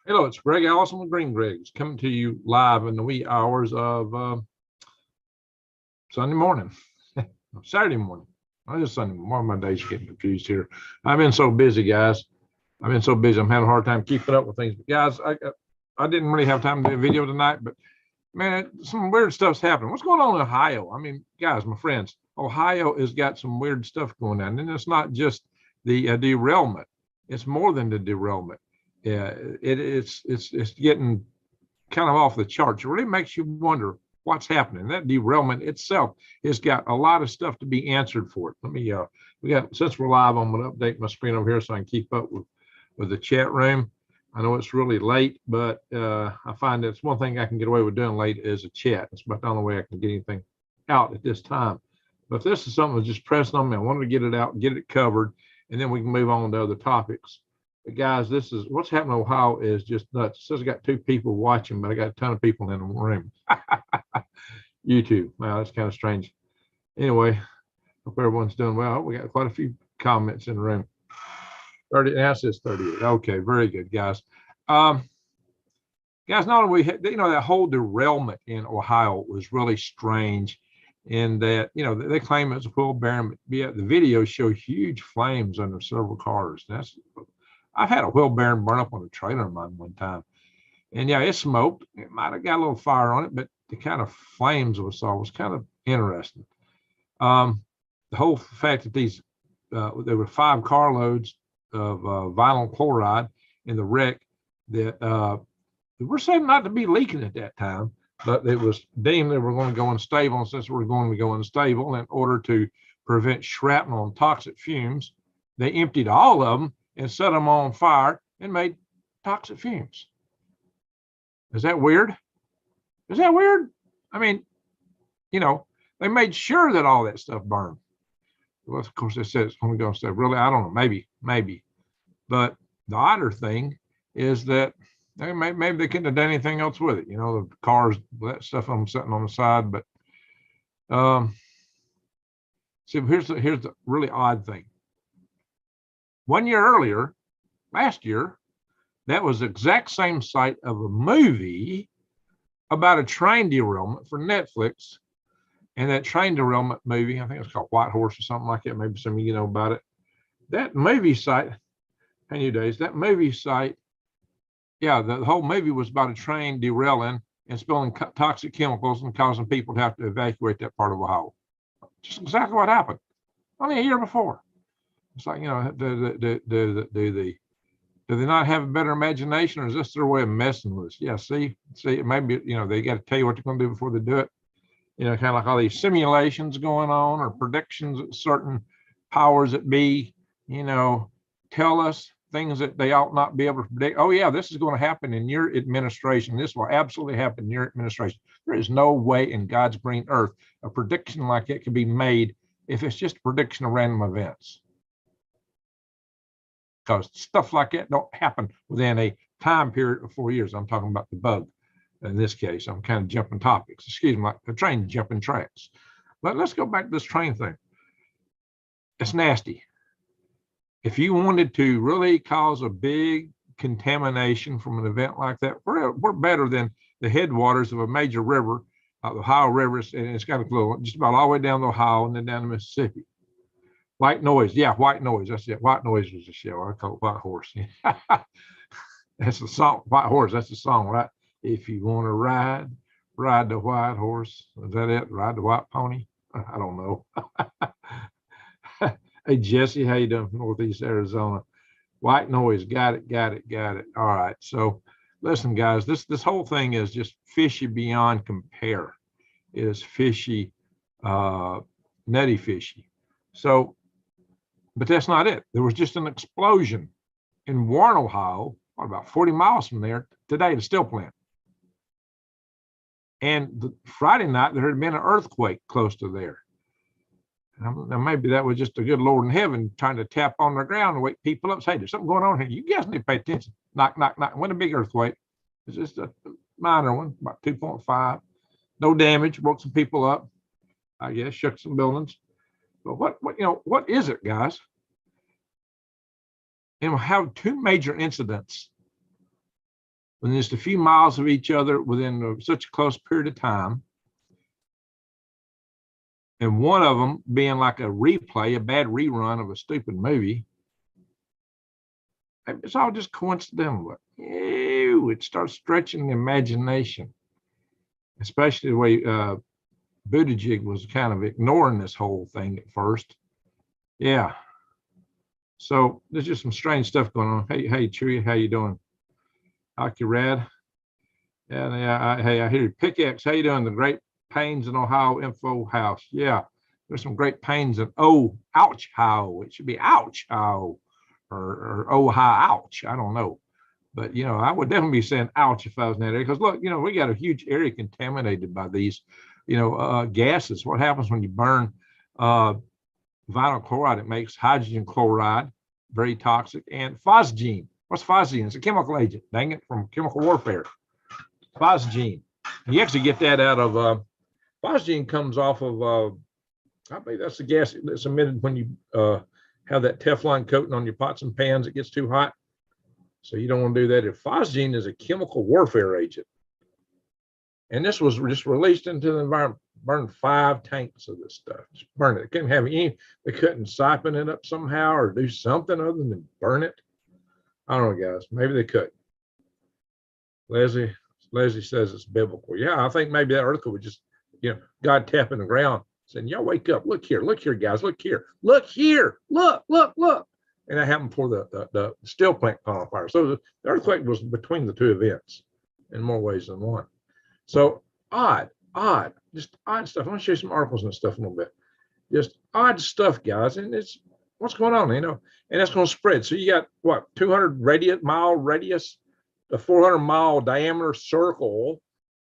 Hello, it's Greg Allison with Green Greg's coming to you live in the wee hours of Sunday morning, Saturday morning. I just Sunday. One of my days are getting confused here. I've been so busy, guys. I've been so busy. I'm having a hard time keeping up with things. But guys, I didn't really have time to do a video tonight, but man, some weird stuff's happening. What's going on in Ohio? I mean, guys, my friends, Ohio has got some weird stuff going on, and it's not just the derailment. It's more than the derailment. Yeah, it's getting kind of off the charts. It really makes you wonder what's happening. That derailment itself has got a lot of stuff to be answered for it. Let me we got, since we're live, I'm going to update my screen over here so I can keep up with the chat room. I know it's really late, but I find that's one thing I can get away with doing late is a chat. It's about the only way I can get anything out at this time. But this is something that's just pressing on me. I wanted to get it out, get it covered, and then we can move on to other topics. But guys, this is what's happening in Ohio is just nuts. It says I got 2 people watching, but I got a ton of people in the room. YouTube. Wow, that's kind of strange. Anyway, hope everyone's doing well. We got quite a few comments in the room. 30, now it says 38. Okay, very good, guys. Guys, not only we had, that whole derailment in Ohio was really strange in that, they claim it's a wheel bearing, but yet the videos show huge flames under several cars. I've had a wheel bearing burn up on a trailer of mine one time. And yeah, it smoked. It might have got a little fire on it, but the kind of flames we saw was kind of interesting. The whole fact that there were 5 carloads of vinyl chloride in the wreck that were said not to be leaking at that time, but it was deemed they were going to go unstable. And since we're going to go unstable, in order to prevent shrapnel and toxic fumes, they emptied all of them and set them on fire and made toxic fumes. Is that weird? Is that weird? I mean, they made sure that all that stuff burned. Well, of course, they said it's going to go and say, really, I don't know, maybe. But the odder thing is that maybe they couldn't have done anything else with it. The cars, that stuff I'm sitting on the side. But see, here's the really odd thing. 1 year earlier, last year, that was the exact same site of a movie about a train derailment for Netflix. And that train derailment movie, I think it's called White Horse or something like that. Maybe some of you know about it. That movie site, that movie site, yeah, the whole movie was about a train derailing and spilling toxic chemicals and causing people to have to evacuate that part of Ohio. Just exactly what happened only a year before. It's like, do they not have a better imagination, or is this their way of messing with us? Yeah, see, maybe, they got to tell you what they're going to do before they do it. Kind of like all these simulations going on or predictions that certain powers that be, tell us things that they ought not be able to predict. Oh, yeah, this is going to happen in your administration. This will absolutely happen in your administration. There is no way in God's green earth a prediction like that can be made if it's just a prediction of random events. Because stuff like that don't happen within a time period of 4 years. I'm talking about the bug. In this case, I'm kind of jumping topics. Excuse me, like the train jumping tracks. But let's go back to this train thing. It's nasty. If you wanted to really cause a big contamination from an event like that, we're better than the headwaters of a major river, the Ohio River, and it's got to flow just about all the way down the Ohio and then down to Mississippi. White Noise. Yeah, White Noise. That's it. White Noise was a show. I call it White Horse. That's the song. White Horse. That's the song, right? If you want to ride the white horse. Is that it? Ride the white pony? I don't know. Hey, Jesse, how you doing from Northeast Arizona? White Noise. Got it. All right. So listen, guys, this whole thing is just fishy beyond compare. It is fishy, nutty fishy. So, but that's not it. There was just an explosion in Warren, Ohio, about 40 miles from there today, the steel plant. And Friday night, there had been an earthquake close to there. Now, maybe that was just a good Lord in heaven trying to tap on the ground and wake people up. Say, there's something going on here. You guys need to pay attention. Knock, knock, knock. When a big earthquake. It's just a minor one, about 2.5. No damage. Woke some people up. I guess shook some buildings. But what is it, guys? Have 2 major incidents within just a few miles of each other within such a close period of time. And one of them being like a replay, a bad rerun of a stupid movie. It's all just coincidental. But ew, it starts stretching the imagination, especially the way Buttigieg was kind of ignoring this whole thing at first. Yeah. So there's just some strange stuff going on. Hey, Chewy, how you doing? Rad. Yeah, hey, I hear you. Pickaxe, how you doing? The Great Pains in Ohio Info House. Yeah, there's some great pains in Ohio. It should be Ohio or Ohio, ouch. I don't know. But, I would definitely be saying ouch if I was in that area. Because, look, we got a huge area contaminated by these, gases. What happens when you burn vinyl chloride? It makes hydrogen chloride, very toxic, and phosgene. What's phosgene? It's a chemical agent, dang it, from chemical warfare. Phosgene. You actually get that out of, phosgene comes off of, I believe that's the gas that's emitted when you have that Teflon coating on your pots and pans. It gets too hot. So you don't want to do that. If phosgene is a chemical warfare agent. And this was just released into the environment, burned 5 tanks of this stuff. Just burn it. It couldn't have any, they couldn't siphon it up somehow or do something other than burn it. I don't know, guys. Maybe they could. Leslie says it's biblical. Yeah, I think maybe that article would just, God tapping the ground saying, y'all wake up. Look here, guys. Look here. Look here. Look. And that happened before the steel plant caught on fire. So the earthquake was between the two events in more ways than one. So just odd stuff. I want to show you some articles and stuff in a little bit. Just odd stuff, guys. And it's what's going on, and that's going to spread. So you got what, 200-mile radius, a 400-mile diameter circle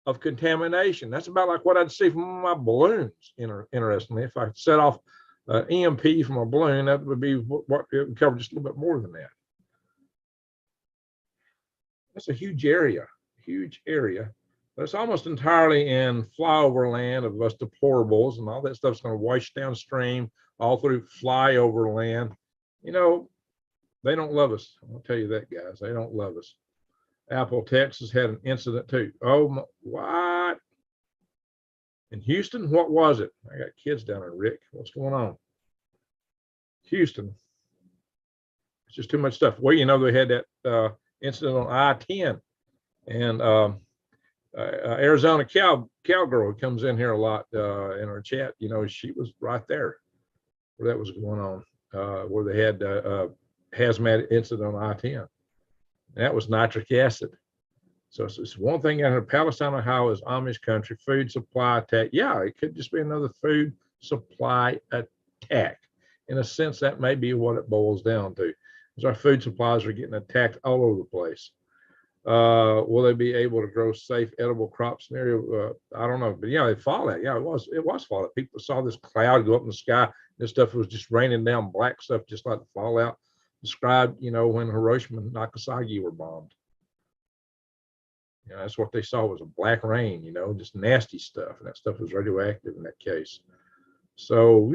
of contamination. That's about like what I'd see from my balloons. Interestingly, if I set off EMP from a balloon, that would be what it would cover, just a little bit more than that. That's a huge area. But it's almost entirely in flyover land of us deplorables, and all that stuff's going to wash downstream all through flyover land. They don't love us. I'll tell you that, guys. They don't love us. Apple, Texas had an incident too. Oh, what? In Houston, what was it? I got kids down there, Rick. What's going on? Houston. It's just too much stuff. Well, they had that incident on I-10, and Arizona cowgirl comes in here a lot in our chat. She was right there where that was going on, where they had hazmat incident on I-10. And that was nitric acid. So it's one thing out of Palestine, Ohio is Amish country, food supply attack. Yeah, it could just be another food supply attack. In a sense, that may be what it boils down to, because our food supplies are getting attacked all over the place. Will they be able to grow safe, edible crops in the area? I don't know, but they fallout. Yeah, it was fallout. People saw this cloud go up in the sky. This stuff was just raining down black stuff, just like the fallout described, when Hiroshima and Nagasaki were bombed. That's what they saw was a black rain, just nasty stuff. And that stuff was radioactive in that case. So,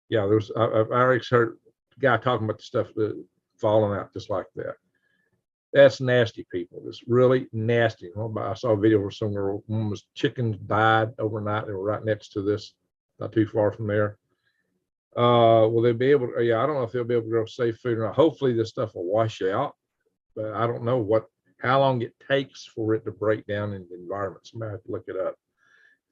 yeah, I already heard a guy talking about the stuff that falling out just like that. That's nasty, people. It's really nasty. I saw a video where somewhere woman's chickens died overnight. They were right next to this, not too far from there. Will they be able to? Yeah, I don't know if they'll be able to grow safe food or not. Hopefully, this stuff will wash out, but I don't know how long it takes for it to break down in the environment. Somebody have to look it up.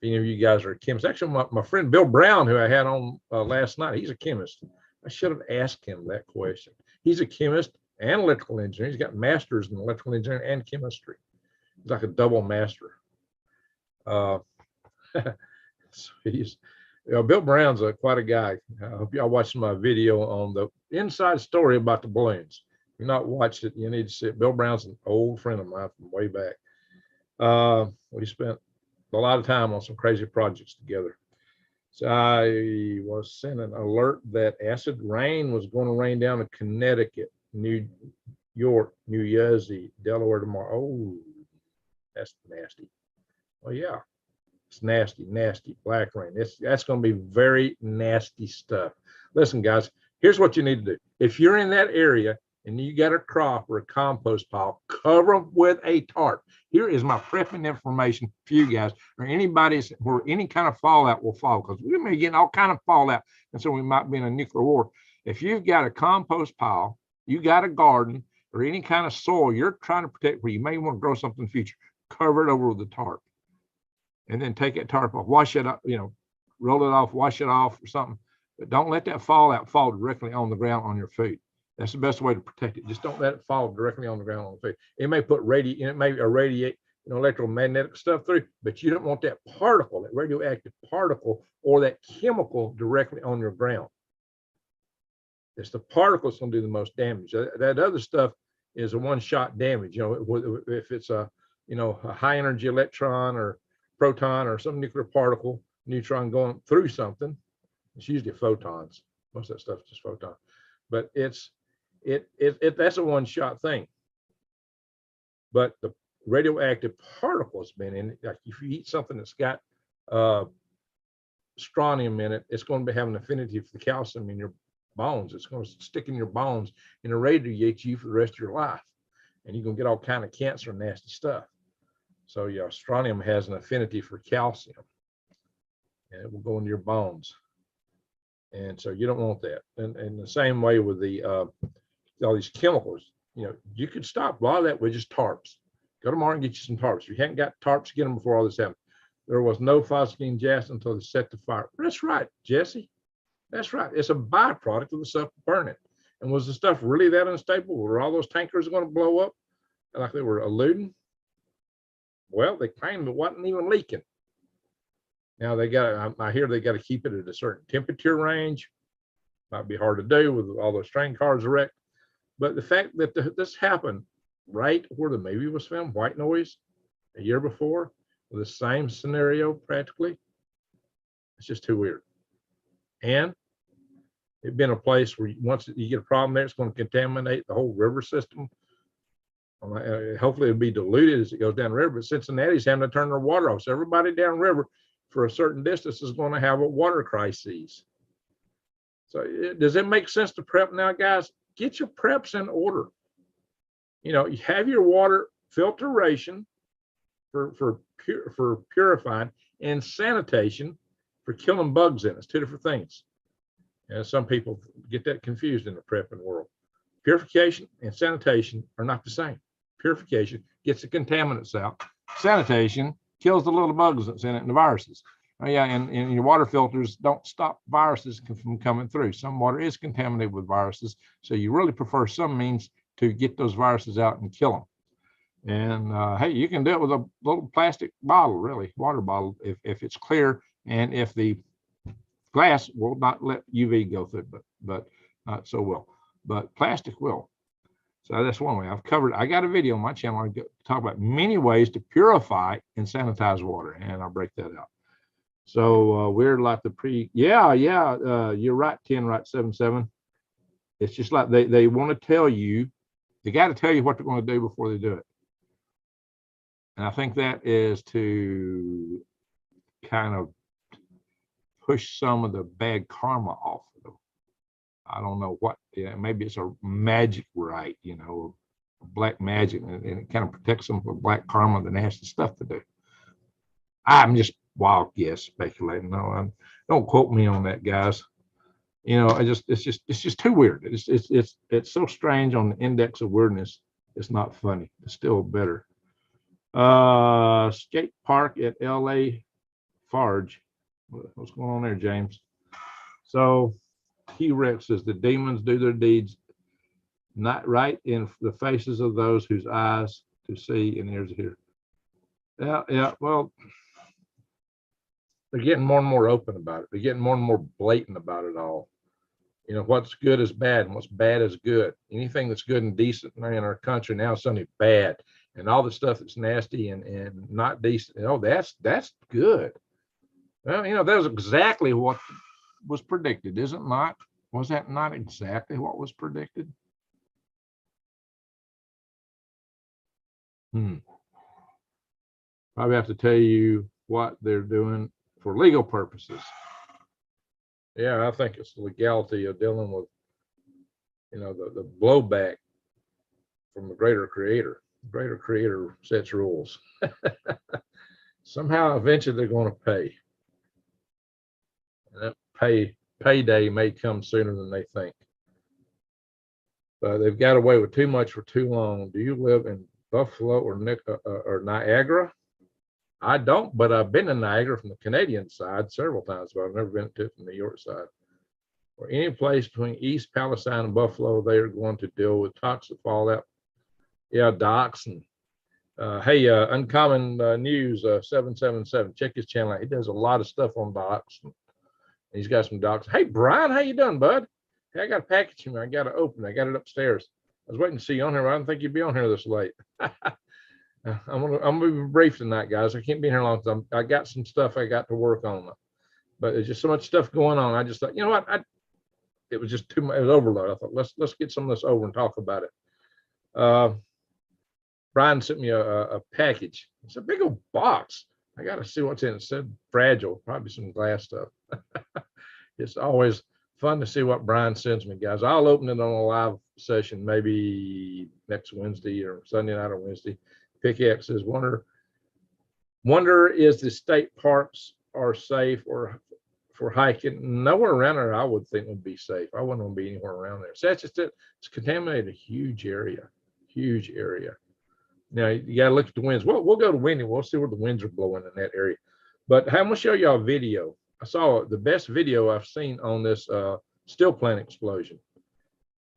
If any of you guys are chemists, actually, my friend Bill Brown, who I had on last night, he's a chemist. I should have asked him that question. He's a chemist and electrical engineer. He's got masters in electrical engineering and chemistry. He's like a double master. So Bill Brown's quite a guy. I hope y'all watched my video on the inside story about the balloons. If you've not watched it, you need to see it. Bill Brown's an old friend of mine from way back. We spent a lot of time on some crazy projects together. So I was sent an alert that acid rain was going to rain down in Connecticut, New York, New Jersey, Delaware tomorrow. Oh, that's nasty. Oh yeah, it's nasty black rain. That's going to be very nasty stuff. Listen, guys, here's what you need to do. If you're in that area, and you got a crop or a compost pile, cover them with a tarp. Here is my prepping information for you guys, or anybody's where any kind of fallout will fall, because we may get all kind of fallout, and so we might be in a nuclear war. If you've got a compost pile, you got a garden, or any kind of soil you're trying to protect where you may want to grow something in the future, cover it over with a tarp. And then take that tarp off, wash it up, roll it off, wash it off or something. But don't let that fallout fall directly on the ground on your food. That's the best way to protect it. Just don't let it fall directly on the ground on the food. It may put it may irradiate electromagnetic stuff through, but you don't want that particle, that radioactive particle or that chemical directly on your ground. It's the particle that's going to do the most damage. That other stuff is a one-shot damage. If it's a high energy electron or proton or some nuclear particle, neutron going through something, it's usually photons. Most of that stuff is just photon, but that's a one-shot thing. But the radioactive particles been in it. Like if you eat something that's got strontium in it, it's going to have an affinity for the calcium in your bones. It's going to stick in your bones and irradiate you for the rest of your life, and you're going to get all kind of cancer and nasty stuff. So yeah, strontium has an affinity for calcium, and it will go into your bones. And so you don't want that. And the same way with the all these chemicals, you could stop a lot of that with just tarps. Go tomorrow and get you some tarps. If you hadn't got tarps, get them before all this happened. There was no phosgene gas until they set the fire. That's right, Jesse. That's right. It's a byproduct of the stuff burning. And was the stuff really that unstable? Were all those tankers going to blow up like they were alluding? Well, they claimed it wasn't even leaking. Now I hear they got to keep it at a certain temperature range. Might be hard to do with all those train cars wrecked. But the fact that this happened right where the movie was filmed, White Noise, a year before, with the same scenario practically, it's just too weird. And it's been a place where once you get a problem there, it's going to contaminate the whole river system. Hopefully it'll be diluted as it goes down the river. But Cincinnati's having to turn their water off. So everybody downriver for a certain distance is going to have a water crisis. So does it make sense to prep now, guys? Get your preps in order. You have your water filtration for purifying and sanitation for killing bugs in it. It's two different things. And some people get that confused in the prepping world. Purification and sanitation are not the same. Purification gets the contaminants out. Sanitation kills the little bugs that's in it and the viruses. And your water filters don't stop viruses from coming through. Some water is contaminated with viruses, so you really prefer some means to get those viruses out and kill them. And hey, you can do it with a little plastic bottle, really, water bottle, if it's clear and if the glass will not let UV go through, but not so well. But plastic will. So that's one way. I got a video on my channel. I talk about many ways to purify and sanitize water, and I'll break that out. So we're like you're right, 10, right, 7. It's just like they want to tell you, they got to tell you what they're going to do before they do it. And I think that is to kind of push some of the bad karma off of them. I don't know what, maybe it's a magic right, black magic, and it kind of protects them from black karma, the nasty stuff to do. I'm just wild guess speculating. No, don't quote me on that, guys. It's just too weird. It's so strange on the index of weirdness. It's not funny. It's still better. Skate park at LA Farge. What's going on there, James? So T-Rex says the demons do their deeds not right in the faces of those whose eyes to see and ears to hear. Yeah. Well, they're getting more and more open about it. They're getting more and more blatant about it all. What's good is bad and what's bad is good. Anything that's good and decent in our country now is suddenly bad. And all the stuff that's nasty and not decent, that's good. Well, that was exactly what was predicted, is it not? Was that not exactly what was predicted? Probably have to tell you what they're doing for legal purposes. Yeah, I think it's the legality of dealing with, the blowback from the greater creator. The greater creator sets rules. Somehow, eventually, they're going to pay. And that payday may come sooner than they think. But they've got away with too much for too long. Do you live in Buffalo or Niagara? I don't, but I've been in Niagara from the Canadian side several times, but I've never been to it from the New York side. Or any place between East Palestine and Buffalo, they are going to deal with toxic fallout. Yeah, docks and hey, Uncommon News 777. Check his channel out. He does a lot of stuff on docks. And he's got some docks. Hey, Brian, how you doing, bud? Hey, I got a package from you. I got to open. I got it upstairs. I was waiting to see you on here. I didn't think you'd be on here this late. I'm gonna be brief tonight, guys. I can't be here long because I got some stuff I got to work on, but there's just so much stuff going on. I just thought, you know what? It was just too much. It was overload. I thought let's get some of this over and talk about it. Brian sent me a package. It's a big old box. I got to see what's in it. It said fragile, probably some glass stuff. It's always fun to see what Brian sends me, guys. I'll open it on a live session maybe next Wednesday or Sunday night or Wednesday. Pickaxe says, wonder is the state parks are safe or for hiking? Nowhere around there I would think would be safe. I wouldn't want to be anywhere around there. So that's just it. It's contaminated a huge area. Now you got to look at the winds. We'll go to windy. We'll see where the winds are blowing in that area. But I'm gonna show y'all a video. I saw the best video I've seen on this steel plant explosion.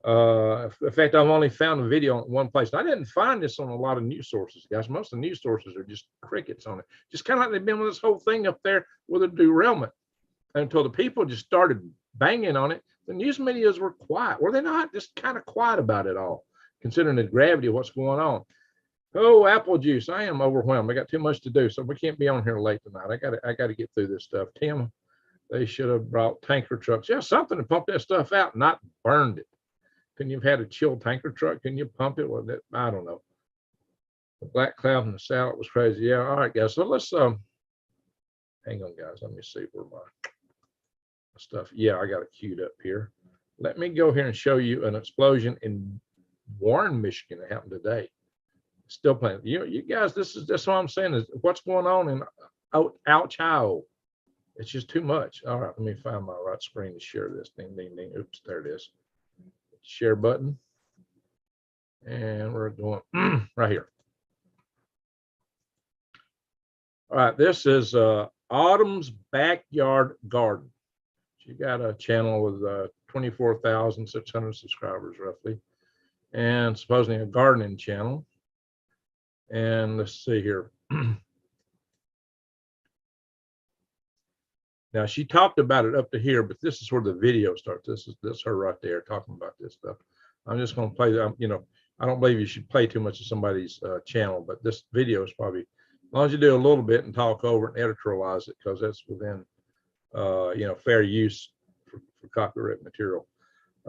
In fact, I've only found a video in one place. I didn't find this on a lot of news sources, guys. Most of the news sources are just crickets on it. Just kind of like they've been with this whole thing up there with a derailment until the people just started banging on it. The news medias were quiet. Were they not? Just kind of quiet about it all, considering the gravity of what's going on. Oh, apple juice. I am overwhelmed. I got too much to do, so we can't be on here late tonight. I got to get through this stuff. Tim, they should have brought tanker trucks. Yeah, something to pump that stuff out, not burned it. Couldn't you have had a chilled tanker truck? Couldn't you pump it with it? I don't know. The black cloud and the salad was crazy. Yeah. All right, guys. So let's hang on, guys. Let me see where my stuff. Yeah, I got it queued up here. Let me go here and show you an explosion in Warren, Michigan that happened today. Still playing. You guys, that's what I'm saying is what's going on in Ouchio. It's just too much. All right, let me find my right screen to share this. Ding, ding, ding. Oops, there it is. Share button. And we're going right here. All right, this is Autumn's Backyard Garden. She got a channel with 24,600 subscribers roughly, and supposedly a gardening channel. And let's see here. Now she talked about it up to here, but this is where the video starts. This is her right there talking about this stuff. I'm just going to play that. You know, I don't believe you should play too much of somebody's channel, but this video is probably, as long as you do a little bit and talk over and editorialize it, because that's within you know, fair use for copyright material.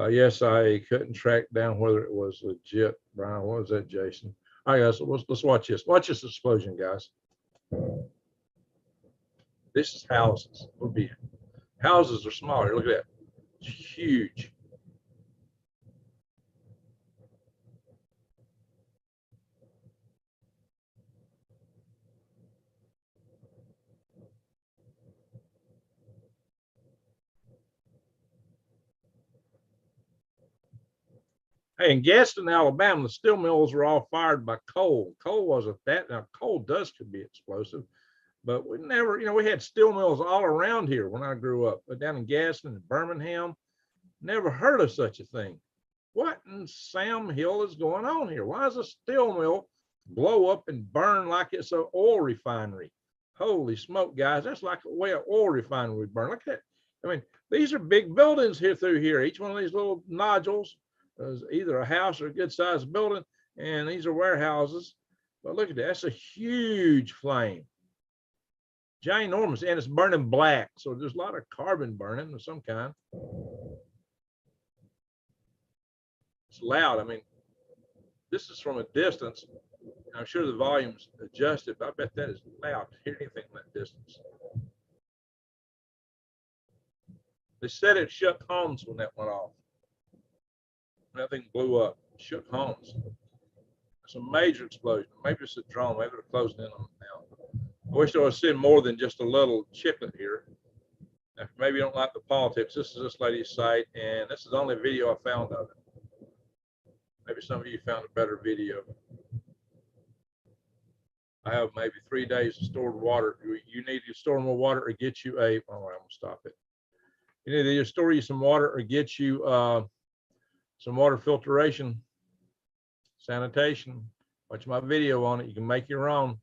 Yes, I couldn't track down whether it was legit. Brian, what was that, Jason? All right, guys, let's watch this. Watch this explosion, guys. This is houses. Would be houses are smaller. Look at that. It's huge. Hey, in Gadsden, Alabama, the steel mills were all fired by coal. Coal wasn't that. Now, coal dust could be explosive, but we never, you know, we had steel mills all around here when I grew up. But down in Gadsden and Birmingham, never heard of such a thing. What in Sam Hill is going on here? Why does a steel mill blow up and burn like it's an oil refinery? Holy smoke, guys. That's like the way an oil refinery would burn. Look at that. I mean, these are big buildings here through here. Each one of these little nodules is either a house or a good sized building, and these are warehouses. But look at that. That's a huge flame. Ginormous, and it's burning black. So there's a lot of carbon burning of some kind. It's loud. I mean, this is from a distance. I'm sure the volume's adjusted, but I bet that is loud to hear anything from that distance. They said it shook homes when that went off. Nothing blew up. It shook homes. some major explosion. Maybe it's a drone. Maybe they're closing in on it now. I wish I was seeing more than just a little chiplet here. Now, maybe you don't like the politics. This is this lady's site, and this is the only video I found of it. Maybe some of you found a better video. I have maybe 3 days of stored water. You need to store more water or get you a, oh, I'm gonna stop it. You need to either store you some water or get you some water filtration, sanitation. Watch my video on it. You can make your own.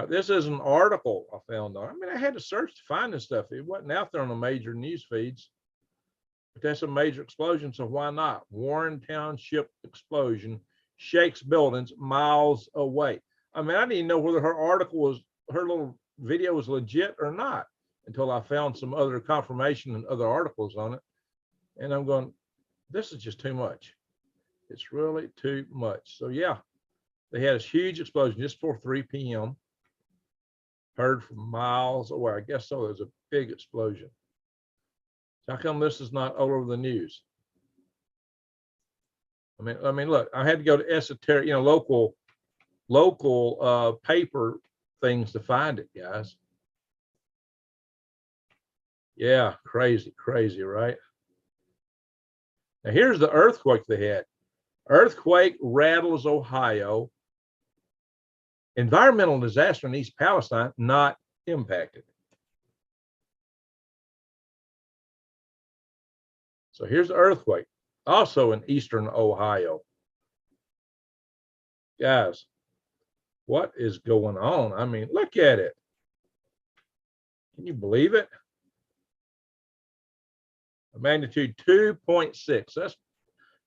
This is an article I found on. I mean, I had to search to find this stuff. It wasn't out there on the major news feeds, but that's a major explosion. So why not? Warren Township explosion shakes buildings miles away. I mean, I didn't even know whether her article was, her little video was legit or not until I found some other confirmation and other articles on it. And I'm going, this is just too much. It's really too much. So yeah, they had this huge explosion just before 3 p.m. Heard from miles away. I guess so. There's a big explosion. So how come this is not all over the news? I mean, look, I had to go to esoteric, local paper things to find it, guys. Yeah, crazy, right? Now here's the earthquake they had. Earthquake rattles Ohio. Environmental disaster in East Palestine not impacted. So here's the earthquake, also in eastern Ohio. Guys, what is going on? I mean, look at it. Can you believe it? A magnitude 2.6.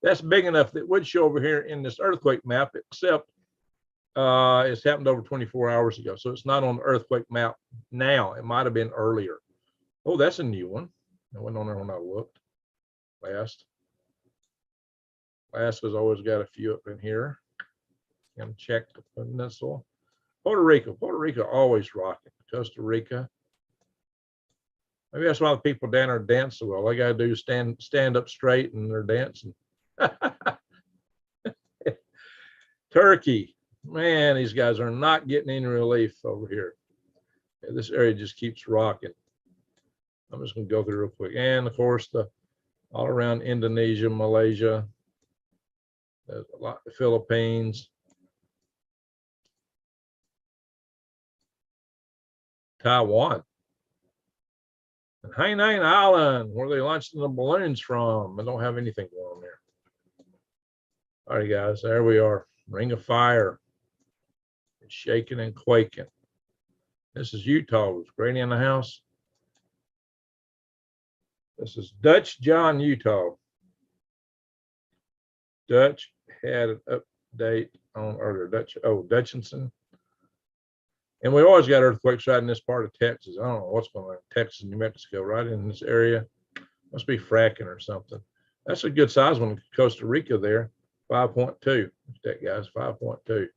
That's big enough that would show over here in this earthquake map, except it's happened over 24 hours ago. So it's not on the earthquake map now. It might have been earlier. Oh, that's a new one. It wasn't on there when I looked last. Last has always got a few up in here. And check the peninsula. Puerto Rico always rocking. Costa Rica. Maybe that's why the people down there dance so well. All they gotta do is stand up straight and they're dancing. Turkey. Man, these guys are not getting any relief over here. Yeah, this area just keeps rocking. I'm just gonna go through real quick. And of course, all around Indonesia, Malaysia, there's a lot, the Philippines, Taiwan, and Hainan Island, where they launched the balloons from. I don't have anything going on there. All right, guys, there we are. Ring of fire. It's shaking and quaking. This is Utah. Was Grady in the house? This is Dutch John, Utah. Dutch had an update on earlier. Dutchinson. And we always got earthquakes right in this part of Texas. I don't know what's going on in Texas and New Mexico, right in this area. Must be fracking or something. That's a good size one in Costa Rica there. 5.2. Look at that, guys, 5.2.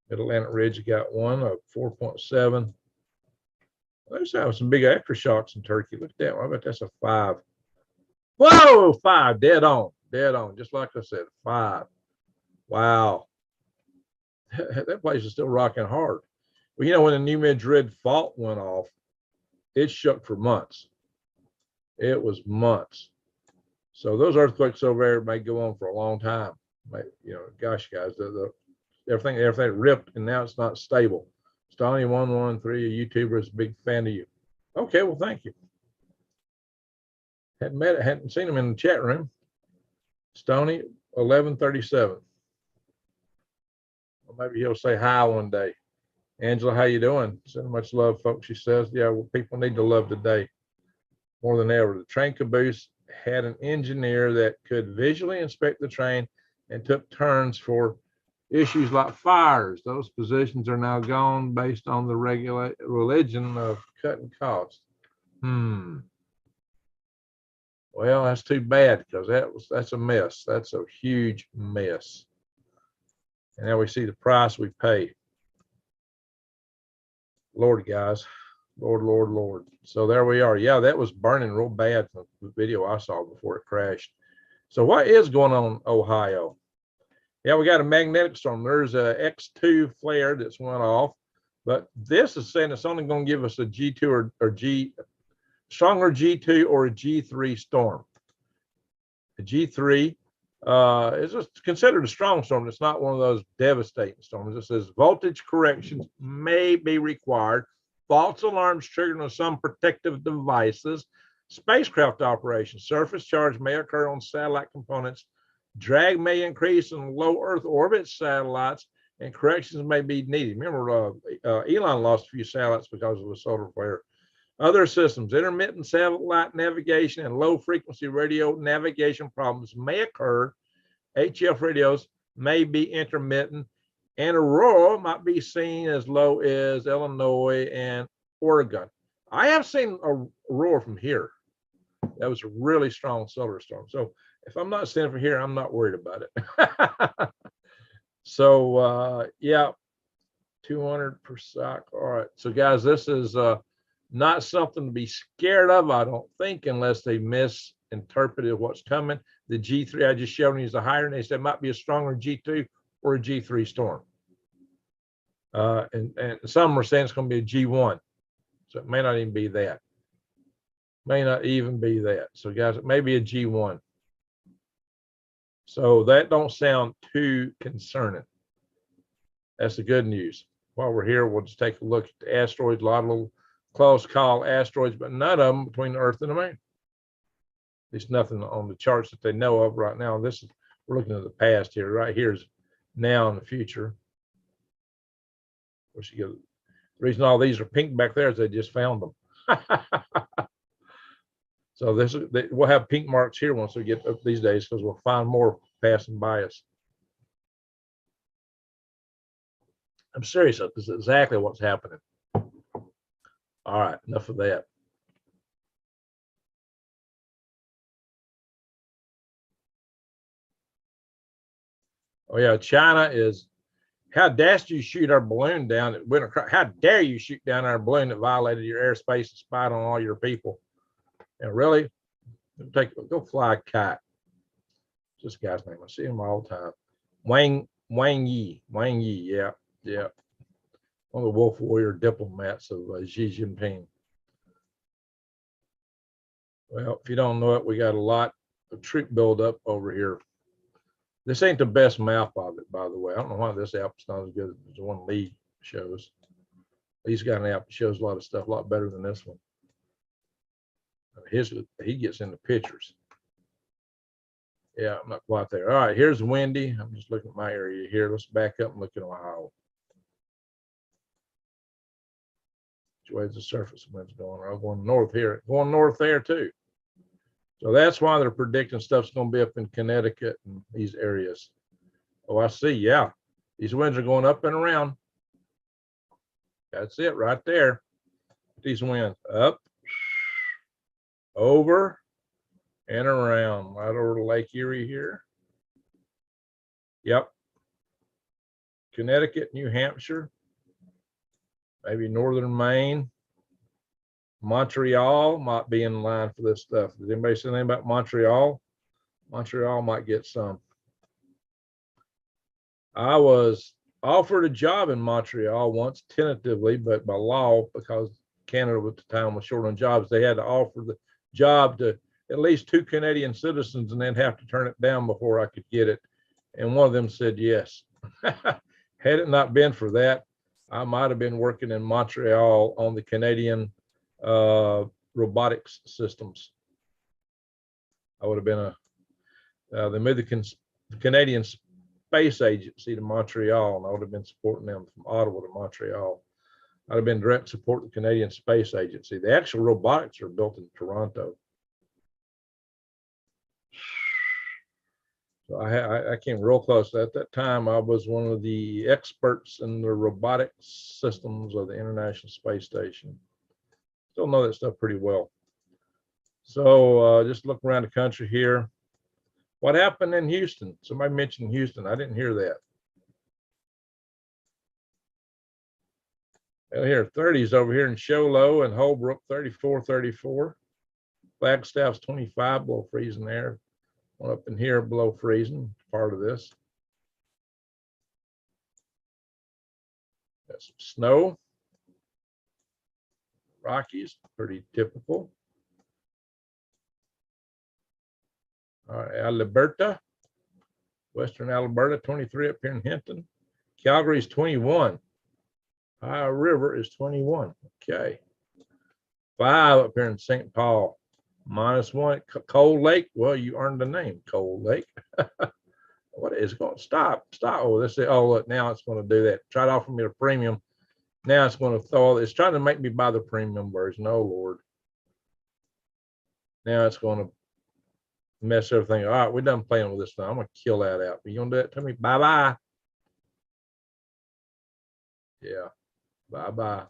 Mid-Atlantic Ridge got one of 4.7. There's having some big aftershocks in Turkey. Look at that one. I bet that's a 5. Whoa, 5. Dead on. Just like I said, 5. Wow. That place is still rocking hard. Well, when the New Madrid fault went off, it shook for months. It was months. So those earthquakes over there may go on for a long time. Gosh, guys, everything ripped, and now it's not stable. Stony113, a YouTuber, is a big fan of you. Okay, well, thank you. Hadn't seen him in the chat room. Stony 1137. Well, maybe he'll say hi one day. Angela, how you doing? Send much love, folks. She says, yeah, well, people need to love today more than ever. The train caboose had an engineer that could visually inspect the train and took turns for issues like fires. Those positions are now gone based on the religion of cutting costs. Well, that's too bad, because that's a mess. That's a huge mess. And now we see the price we pay. Lord, guys. Lord. So there we are. Yeah, that was burning real bad from the video I saw before it crashed. So what is going on in Ohio? Yeah, we got a magnetic storm. There's a X2 flare that's went off, but this is saying it's only going to give us a G2 or G, stronger G2 or a G3 storm. A G3 is just considered a strong storm. It's not one of those devastating storms. It says voltage corrections may be required. False alarms triggered on some protective devices. Spacecraft operations. Surface charge may occur on satellite components. Drag may increase in low Earth orbit satellites, and corrections may be needed. Remember, Elon lost a few satellites because of a solar flare. Other systems, intermittent satellite navigation and low frequency radio navigation problems may occur. HF radios may be intermittent, and aurora might be seen as low as Illinois and Oregon. I have seen a aurora from here. That was a really strong solar storm. So if I'm not seeing it from here, I'm not worried about it. So yeah, 200 per sock. All right. So guys, this is not something to be scared of, I don't think, unless they misinterpreted what's coming. The G3 I just showed you is a higher, and they said it might be a stronger G2 or a G3 storm. And some are saying it's going to be a G1. So it may not even be that. May not even be that. So guys, it may be a G1. So that don't sound too concerning. That's the good news. While we're here, we'll just take a look at the asteroids, a lot of little close call asteroids, but none of them between the Earth and the Moon. There's nothing on the charts that they know of right now. This is, we're looking at the past here. Right here is now and the future. The reason all these are pink back there is they just found them. So this is, we'll have pink marks here once we get up these days, because we'll find more passing by us. I'm serious. This is exactly what's happening. All right, enough of that. Oh yeah, China is, how dare you shoot our balloon down that went across, how dare you shoot down our balloon that violated your airspace and spied on all your people? And really, go fly a kite. This guy's name, I see him all the time. Wang Yi, yeah. One of the wolf warrior diplomats of Xi Jinping. Well, if you don't know it, we got a lot of troop buildup over here. This ain't the best map of it, by the way. I don't know why this app's not as good as the one Lee shows. He's got an app that shows a lot of stuff a lot better than this one. He gets into pictures. Yeah, I'm not quite there. All right, here's windy. I'm just looking at my area here. Let's back up and look at Ohio. Which way is the surface wind's going? I'm going north here, going north there too. So that's why they're predicting stuff's going to be up in Connecticut and these areas. Oh, I see. Yeah, these winds are going up and around. That's it right there. These winds up, over, and around, right over Lake Erie here. Yep. Connecticut, New Hampshire, maybe northern Maine. Montreal might be in line for this stuff. Does anybody say anything about Montreal? Montreal might get some. I was offered a job in Montreal once tentatively, but by law, because Canada at the time was short on jobs, they had to offer the job to at least 2 Canadian citizens and then have to turn it down before I could get it. And one of them said yes. Had it not been for that, I might have been working in Montreal on the Canadian robotics systems. I would have been they moved the Canadian Space Agency to Montreal, and I would have been supporting them from Ottawa to Montreal. I'd have been direct support the Canadian Space Agency. The actual robotics are built in Toronto. So I came real close. At that time, I was one of the experts in the robotic systems of the International Space Station. Still know that stuff pretty well. So just look around the country here. What happened in Houston? Somebody mentioned Houston. I didn't hear that. Well, here, 30s over here in Show Low and Holbrook, 34, 34. Flagstaff's 25 below freezing there. One up in here below freezing, part of this. Got some snow. Rockies, pretty typical. All right, Alberta, Western Alberta, 23 up here in Hinton. Calgary is 21. Ohio River is 21. Okay. 5 up here in St. Paul. -1 at Cold Lake. Well, you earned the name, Cold Lake. What is it going to stop? Oh, this is, oh, look, now it's going to do that. Try to offer me a premium. Now it's going to throw, it's trying to make me buy the premium version. Oh, Lord. Now it's going to mess everything. All right, we're done playing with this thing. I'm going to kill that out. You going to do it to me? Bye-bye. Yeah. Bye-bye.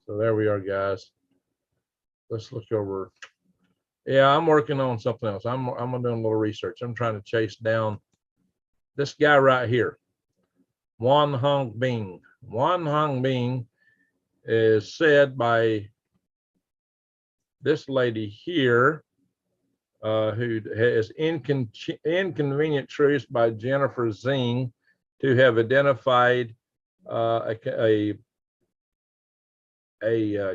So there we are, guys. Let's look over. Yeah, I'm working on something else. I'm doing a little research. I'm trying to chase down this guy right here, Wan Hong Bing. Wan Hong Bing is said by this lady here, who has Inconvenient Truths by Jennifer Zing, to have identified a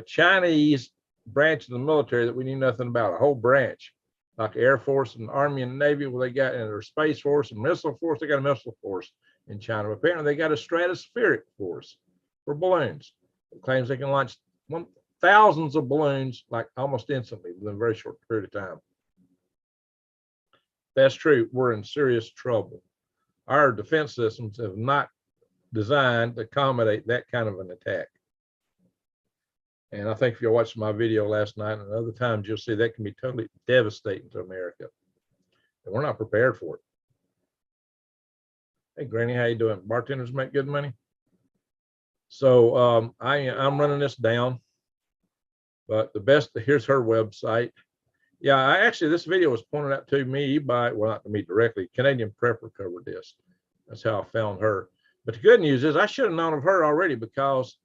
Chinese branch of the military that we knew nothing about, a whole branch, like Air Force and Army and Navy, where they got in their Space Force and Missile Force. They got a missile force in China. Apparently, they got a stratospheric force for balloons. It claims they can launch thousands of balloons like almost instantly within a very short period of time. That's true. We're in serious trouble. Our defense systems have not designed to accommodate that kind of an attack. And I think if you watched my video last night and other times, you'll see that can be totally devastating to America. And we're not prepared for it. Hey, Granny, how you doing? Bartenders make good money. So I'm running this down. But the best, here's her website. Yeah, this video was pointed out to me by, well, not to me directly, Canadian Prepper covered this. That's how I found her. But the good news is I should have known of her already, because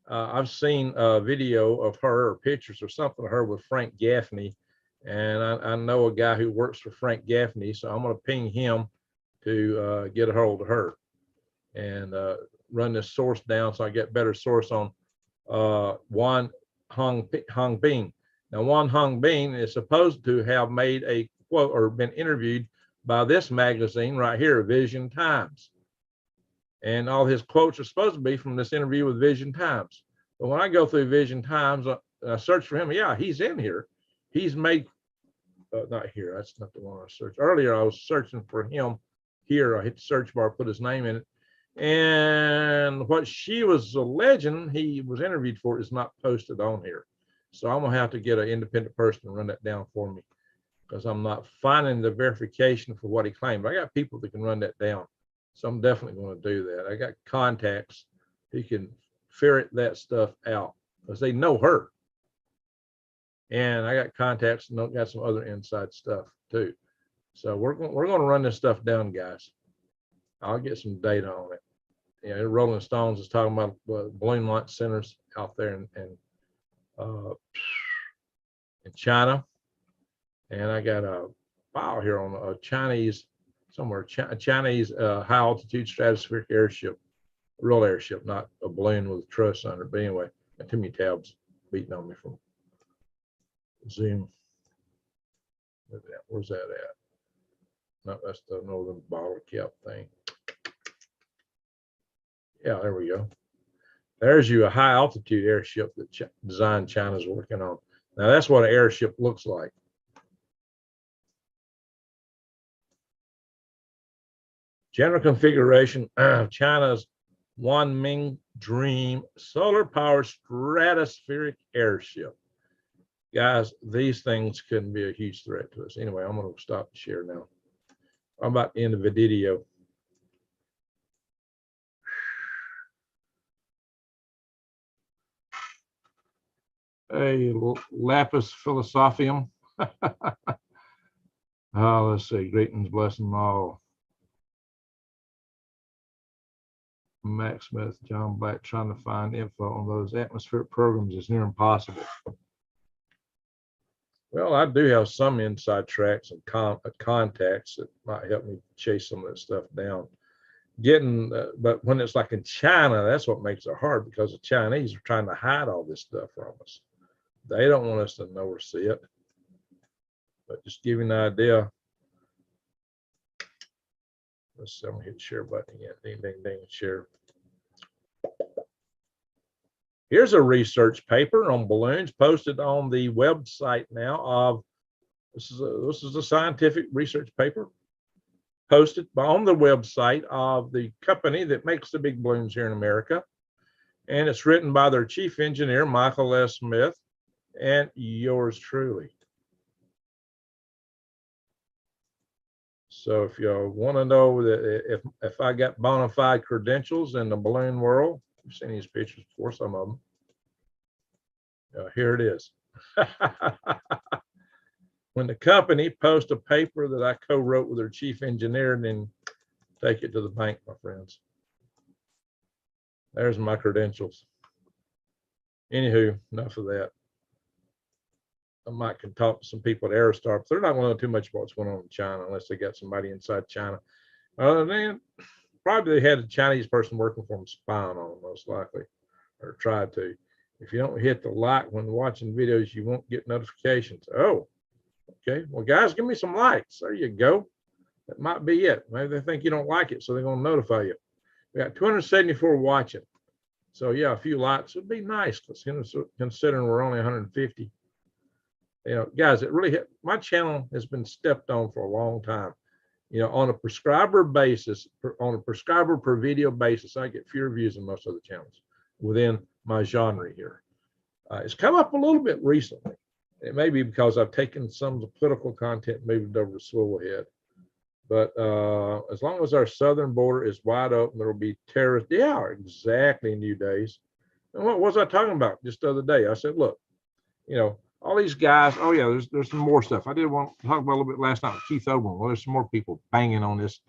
I've seen a video of her or pictures or something of her with Frank Gaffney. And I know a guy who works for Frank Gaffney, so I'm going to ping him to get a hold of her and run this source down so I get better source on Wan Hong Bing. Now, Wan Hong Bing is supposed to have made a quote or been interviewed by this magazine right here, Vision Times. And all his quotes are supposed to be from this interview with Vision Times. But when I go through Vision Times, I search for him. Yeah, he's in here. He's made, not here. That's not the one I searched. Earlier, I was searching for him here. I hit the search bar, put his name in it. And what she was alleging he was interviewed for is not posted on here. So I'm going to have to get an independent person to run that down for me, because I'm not finding the verification for what he claimed. I got people that can run that down. So I'm definitely going to do that. I got contacts who can ferret that stuff out because they know her. And I got contacts and got some other inside stuff too. So we're going to run this stuff down, guys. I'll get some data on it. Yeah, Rolling Stones is talking about balloon launch centers out there in China. And I got a file here on a Chinese somewhere, Chinese high altitude stratospheric airship, real airship, not a balloon with a truss under it. But anyway, got too many tabs beating on me from Zoom. Where's that at? No, that's the northern bottle cap thing. Yeah, there we go. There's you a high altitude airship that design China's working on. Now that's what an airship looks like. General configuration of China's Wanming Dream solar powered stratospheric airship. Guys, these things can be a huge threat to us. Anyway, I'm going to stop the share now. I'm about to end the video. A lapis philosophium. Oh, let's see. Greetings, blessing all. Max Smith, John Black, trying to find info on those atmospheric programs is near impossible. Well, I do have some inside tracks and contacts that might help me chase some of that stuff down. getting, but when it's like in China, that's what makes it hard, because the Chinese are trying to hide all this stuff from us. They don't want us to know or see it. But just give you an idea. Let's see, I'm gonna hit the share button again. Ding, ding, ding, share. Here's a research paper on balloons posted on the website now of, this is a scientific research paper posted on the website of the company that makes the big balloons here in America. And it's written by their chief engineer, Michael S. Smith, and yours truly. So if you want to know that if I got bona fide credentials in the balloon world, you've seen these pictures before, some of them. Here it is. When the company posts a paper that I co-wrote with their chief engineer, then take it to the bank, my friends. There's my credentials. Anywho, enough of that. I might can talk to some people at Airship, but they're not going to know too much about what's going on in China unless they got somebody inside China. Then probably they had a Chinese person working for them, spying on them, most likely, or tried to. If you don't hit the like when watching videos, you won't get notifications. Oh, okay. Well, guys, give me some likes. There you go. That might be it. Maybe they think you don't like it, so they're going to notify you. We got 274 watching. So yeah, a few likes would be nice, considering we're only 150. Guys, it really my channel has been stepped on for a long time. On a prescriber basis, on a prescriber per video basis, I get fewer views than most other channels within my genre here. It's come up a little bit recently. It may be because I've taken some of the political content, moved it over to swivel head. But as long as our southern border is wide open, there will be terrorists. Yeah, exactly, New Days. And what was I talking about just the other day? I said, look, all these guys, oh yeah, there's some more stuff. I did want to talk about a little bit last night with Keith Oberlin. Well, there's some more people banging on this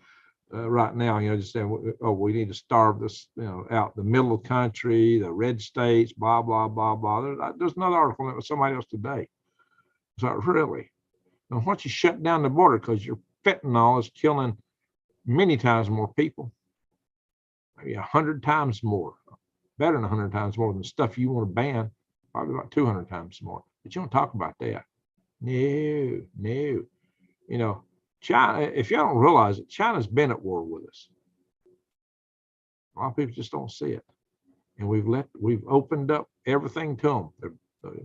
right now, just saying, oh, we need to starve this, out the middle of the country, the red states, blah, blah, blah, blah. There's another article that was somebody else today. It's like, really? Now, why don't you shut down the border? Because your fentanyl is killing many times more people, maybe 100 times more, better than 100 times more than the stuff you want to ban, probably about 200 times more. But you don't talk about that. No. China, if y'all don't realize it, China's been at war with us. A lot of people just don't see it. And we've opened up everything to them.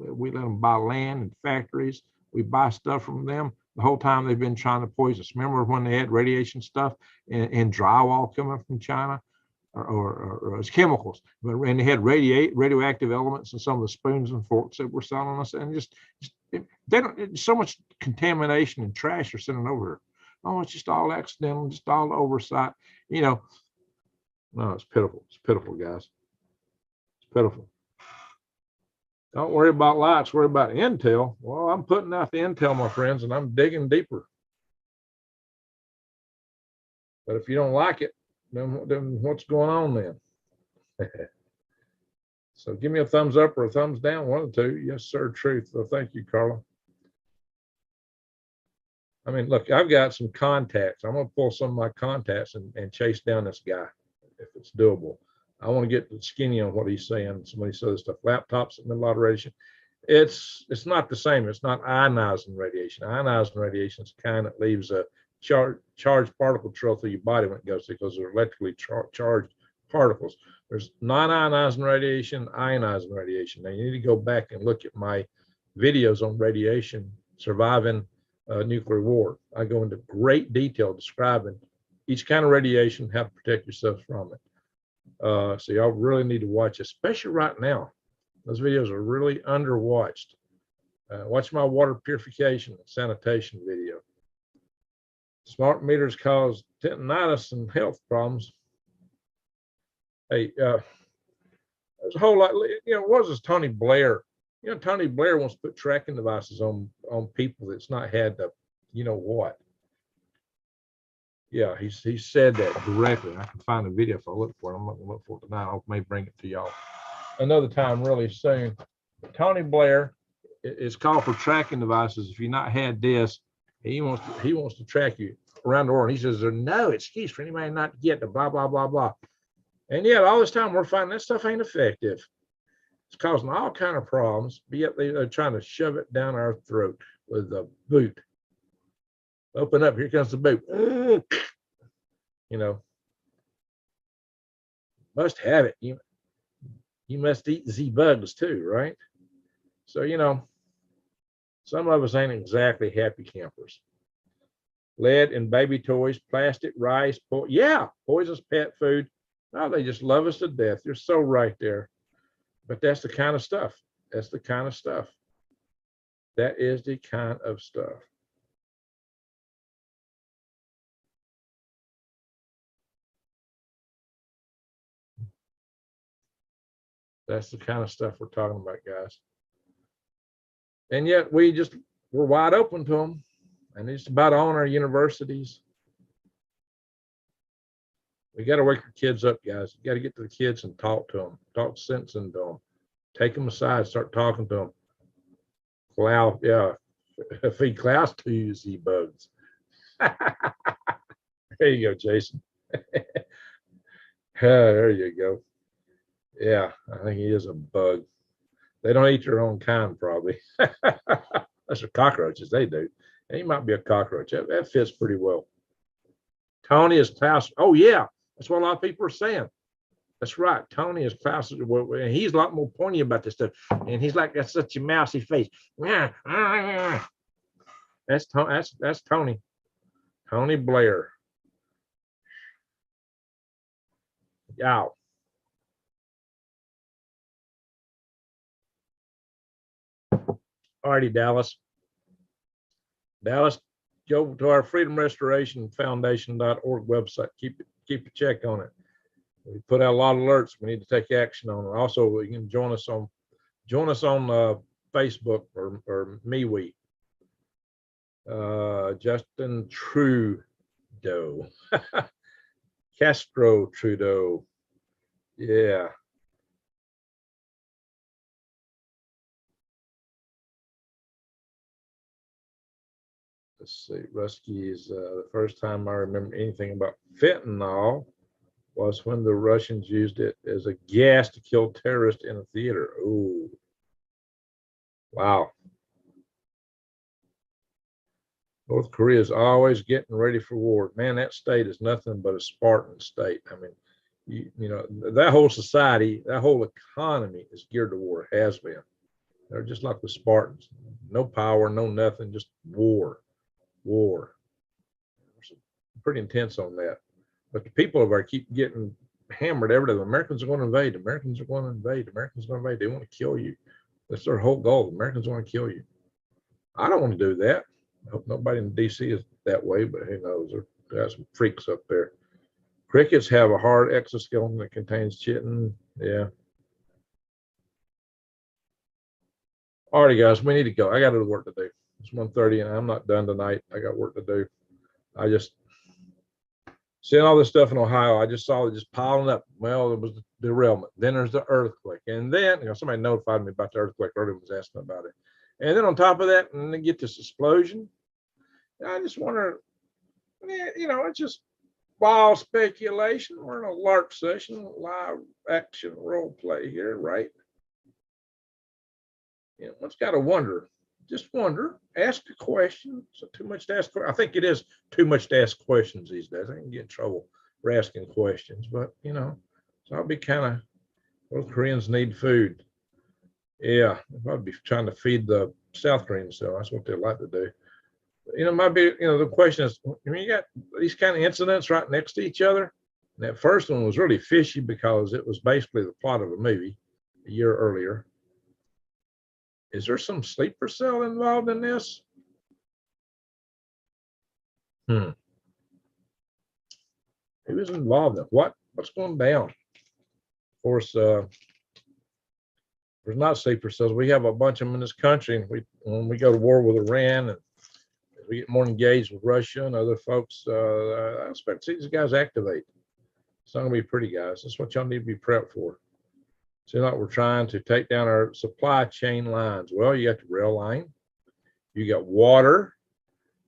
We let them buy land and factories. We buy stuff from them. The whole time they've been trying to poison us. Remember when they had radiation stuff and drywall coming from China? Or as chemicals, and they had radioactive elements in some of the spoons and forks that were selling us, and just they don't. So much contamination and trash are sending over here. Oh, it's just all accidental, just all oversight. No, it's pitiful. It's pitiful, guys. It's pitiful. Don't worry about lights. Worry about intel. Well, I'm putting out the intel, my friends, and I'm digging deeper. But if you don't like it, then what's going on then? So give me a thumbs up or a thumbs down, one of the two. Yes, sir, truth. So thank you, Carla. I mean, look, I've got some contacts. I'm going to pull some of my contacts and chase down this guy if it's doable. I want to get skinny on what he's saying. Somebody says stuff, laptops and middle radiation. It's not the same. It's not ionizing radiation. Ionizing radiation is the kind that leaves a charged particle trail through your body when it goes through, because they're electrically charged particles. There's non-ionizing radiation, ionizing radiation. Now you need to go back and look at my videos on radiation, surviving nuclear war. I go into great detail describing each kind of radiation, how to protect yourself from it. So y'all really need to watch, especially right now. Those videos are really underwatched. Watch my water purification and sanitation video. Smart meters cause tinnitus and health problems. Hey, there's a whole lot. What was this Tony Blair? Tony Blair wants to put tracking devices on people that's not had the, what. Yeah, he said that directly. I can find a video if I look for it. I'm not gonna look for it tonight. I may bring it to y'all another time really soon. Tony Blair is called for tracking devices. If you've not had this, He wants to track you around the world. And he says there's no excuse for anybody not to get the blah, blah, blah, blah. And yet all this time we're finding that stuff ain't effective. It's causing all kind of problems, but yet they're trying to shove it down our throat with a boot. Open up, here comes the boot. You know, must have it. You must eat Z bugs too, right? So, you know, some of us ain't exactly happy campers. Lead in baby toys, plastic, rice, poisonous pet food. Oh, they just love us to death. You're so right there. But that's the kind of stuff. That's the kind of stuff. That is the kind of stuff. That's the kind of stuff we're talking about, guys. And yet we're wide open to them. And it's about on our universities. We got to wake our kids up, guys. You got to get to the kids and talk to them, talk sense into them, take them aside, start talking to them. Klaus, yeah, feed Klaus to you, Z bugs. There you go, Jason. There you go. Yeah, I think he is a bug. They don't eat their own kind, probably. That's the cockroaches, they do. And he might be a cockroach. That fits pretty well. Tony is Klaus. Oh, yeah. That's what a lot of people are saying. That's right. Tony is Klaus. And he's a lot more pointy about this stuff. And he's like, that's such a mousy face. That's Tony. Tony Blair. Yeah. Alrighty, Dallas. Dallas, go to our Freedom Restoration Foundation.org website. Keep a check on it. We put out a lot of alerts. We need to take action on it. Also, you can join us on Facebook or MeWe. Justin Trudeau. Castro Trudeau. Yeah. Let's see, Rusky is the first time I remember anything about fentanyl was when the Russians used it as a gas to kill terrorists in a theater. Oh, wow. North Korea is always getting ready for war. Man, that state is nothing but a Spartan state. I mean, you know, that whole society, that whole economy is geared to war, has been. They're just like the Spartans. No power, no nothing, just war. Pretty intense on that. But the people over there keep getting hammered every day. The Americans are going to invade. Americans are going to invade. Americans are going to invade. They want to kill you. That's their whole goal. Americans want to kill you. I don't want to do that. I hope nobody in DC is that way, but who knows? There's some freaks up there. Crickets have a hard exoskeleton that contains chitin. Yeah. All right, guys, we need to go. I got to work to do. It's 1:30 and I'm not done tonight. I got work to do. I just seeing all this stuff in Ohio. I just saw it just piling up. Well, there was the derailment. Then there's the earthquake. And then, you know, somebody notified me about the earthquake. Earlier was asking about it. And then on top of that, and then get this explosion. I just wonder, you know, it's just wild speculation. We're in a LARP session, live action role play here, right? You know, one's got to wonder. Just wonder, ask a question. So too much to ask. I think it is too much to ask questions these days. I can get in trouble for asking questions, but you know, so I'll be kind of, both Koreans need food. Yeah, I'd be trying to feed the South Koreans, so that's what they like to do. You know, might be, you know, the question is, I mean, you got these kind of incidents right next to each other. And that first one was really fishy because it was basically the plot of a movie a year earlier. Is there some sleeper cell involved in this? Who is involved in what? What's going down? Of course, there's not sleeper cells. We have a bunch of them in this country, and when we go to war with Iran and we get more engaged with Russia and other folks, I expect to see these guys activate. It's not going to be pretty, guys. That's what y'all need to be prepped for. So like we're trying to take down our supply chain lines. Well, you got the rail line, you got water,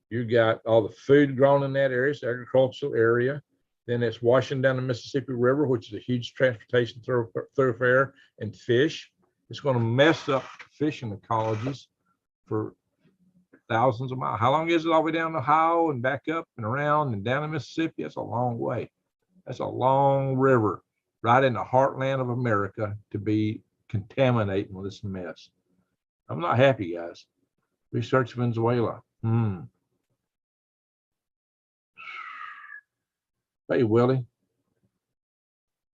You got all the food grown in that area, it's agricultural area. Then it's washing down the Mississippi River, which is a huge transportation thoroughfare, and fish. It's going to mess up fishing ecologies for thousands of miles. How long is it all the way down the Ohio and back up and around and down the Mississippi? That's a long way. That's a long river right in the heartland of America to be contaminating with this mess. I'm not happy, guys. Research Venezuela. Hey, Willie.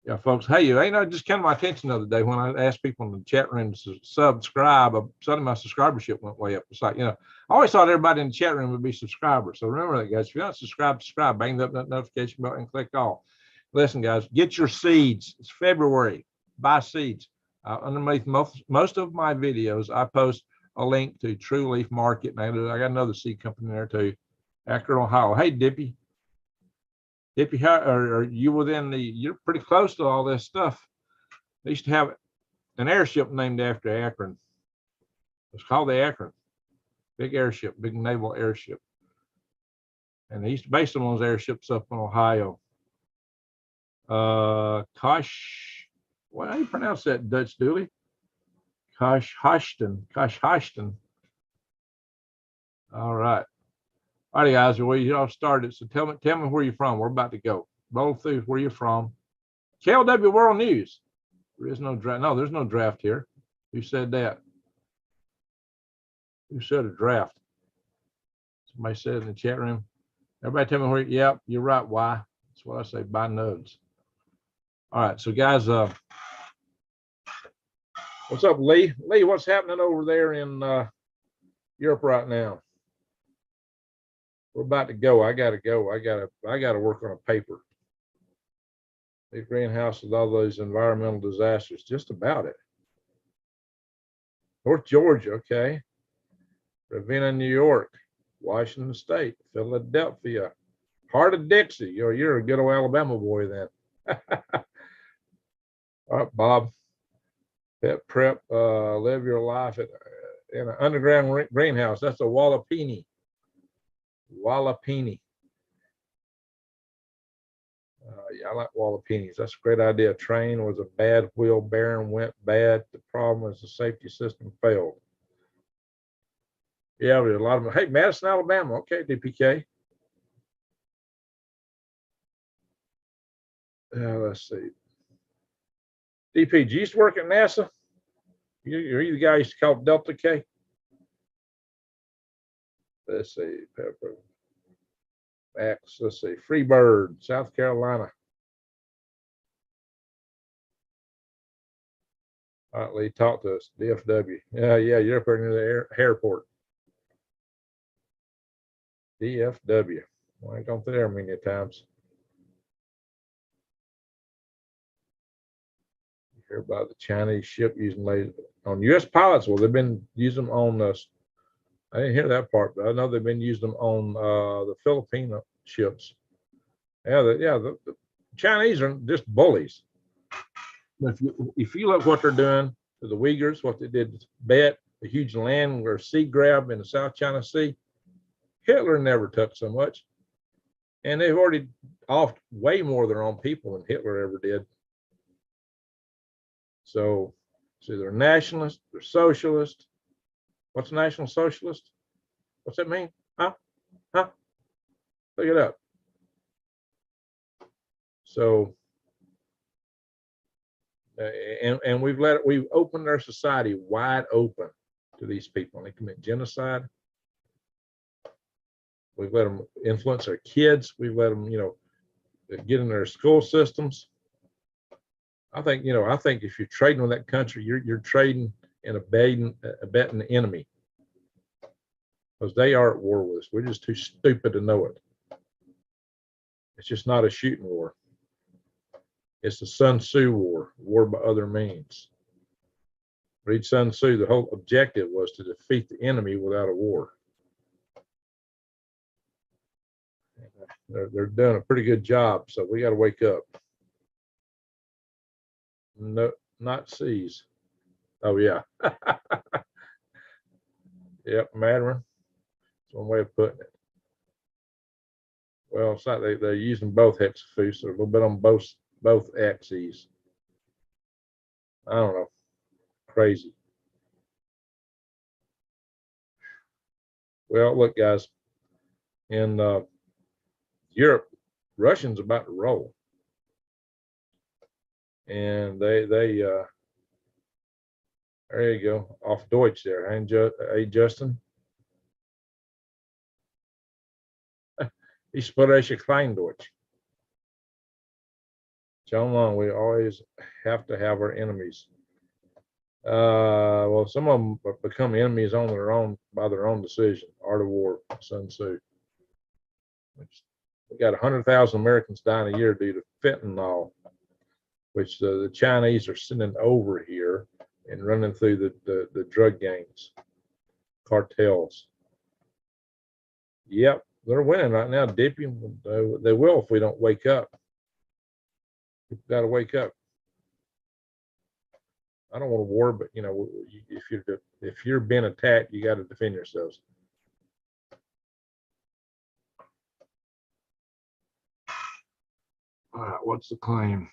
Yeah, folks. Hey, you know, just came to my attention the other day when I asked people in the chat room to subscribe. Suddenly my subscribership went way up. It's like, you know, I always thought everybody in the chat room would be subscribers. So remember that, guys. If you're not subscribed, subscribe. Bang up that notification button and click all. Listen, guys, get your seeds. It's February. Buy seeds. Underneath most of my videos, I post a link to True Leaf Market. And I got another seed company there too, Akron, Ohio. Hey, Dippy. Dippy, how are you within you're pretty close to all this stuff. They used to have an airship named after Akron. It's called the Akron. Big airship, big naval airship. And they used to base some of those airships up in Ohio. Kosh, what do you pronounce that, Dutch Dooley? Koshhashton. All right. All right, guys, we all started. So tell me where you're from. We're about to go. Roll through where you're from. KLW World News. There is no draft. No, there's no draft here. Who said that? Who said a draft? Somebody said in the chat room. Everybody tell me where. Yep, you're right. Why? That's what I say. Buy nugs. All right, so guys, what's up, Lee? Lee, what's happening over there in Europe right now? We're about to go. I gotta go. I gotta work on a paper. The greenhouse with all those environmental disasters. Just about it. North Georgia, okay. Ravenna, New York, Washington State, Philadelphia, Heart of Dixie. You're a good old Alabama boy then. All right, Bob. Pet prep, live your life in an underground greenhouse. That's a Wallapini. Wallapini. Yeah, I like Wallapinis. That's a great idea. Train was a bad wheel bearing, went bad. The problem was the safety system failed. Yeah, there's a lot of them. Hey, Madison, Alabama. Okay, DPK. Let's see. DPG used to work at NASA. You're the guy who used to call Delta K. Let's see. Max, let's see. Freebird, South Carolina. All right, Lee, talk to us. DFW. Yeah, you're up there near the airport. DFW. Well, I ain't gone through there many times. You hear about the Chinese ship using lasers on U.S. pilots. Well, they've been using them on us. I didn't hear that part, but I know they've been using them on the Filipino ships. Yeah, the Chinese are just bullies. But if you look what they're doing to the Uyghurs, what they did to Tibet, the huge land or sea grab in the South China Sea, Hitler never took so much. And they've already offed way more of their own people than Hitler ever did. So they're nationalist, they're socialist. What's a National Socialist? What's that mean? Huh? Look it up. So, and we've opened our society wide open to these people. They commit genocide. We've let them influence our kids. We've let them, get in their school systems. I think if you're trading with that country, you're trading and abetting the enemy, because they are at war with us. We're just too stupid to know it. It's just not a shooting war. It's the Sun Tzu war by other means. Read Sun Tzu. The whole objective was to defeat the enemy without a war. They're doing a pretty good job, so we got to wake up. No, not C's. Oh yeah. Yep, Mandarin. That's one way of putting it. Well, it's like they're using both hexafus, so a little bit on both axes. I don't know. Crazy. Well, look, guys, in Europe, Russians about to roll, and they there you go, off Deutsch there, hey Justin. Ich spreche Kleindeutsch. John Long, we always have to have our enemies. Well, some of them become enemies on their own by their own decision. Art of War, Sun Tzu. We got 100,000 Americans dying a year due to fentanyl, which the Chinese are sending over here and running through the drug gangs, cartels. Yep, they're winning right now. Dipping, they will if we don't wake up. We've got to wake up. I don't want a war, but you know, if you're being attacked, you got to defend yourselves. All right, what's the claim?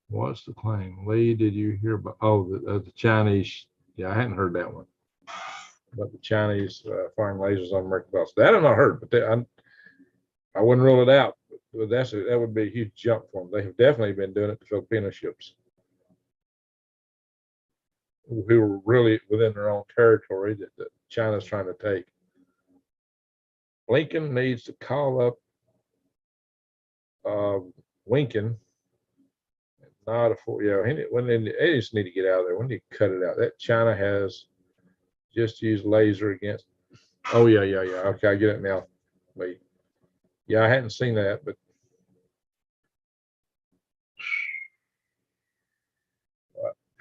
What's the claim? Lee, did you hear about, oh, the Chinese? Yeah, I hadn't heard that one. But the Chinese firing lasers on American pilots. That I've not heard, but I wouldn't rule it out. But that would be a huge jump for them. They have definitely been doing it to Filipino ships who were really within their own territory that China's trying to take. Lincoln needs to call up Lincoln. Not a full, yeah. They just need to get out of there. We need to cut it out. That China has just used laser against. Oh yeah. Okay, I get it now. Wait, yeah, I hadn't seen that, but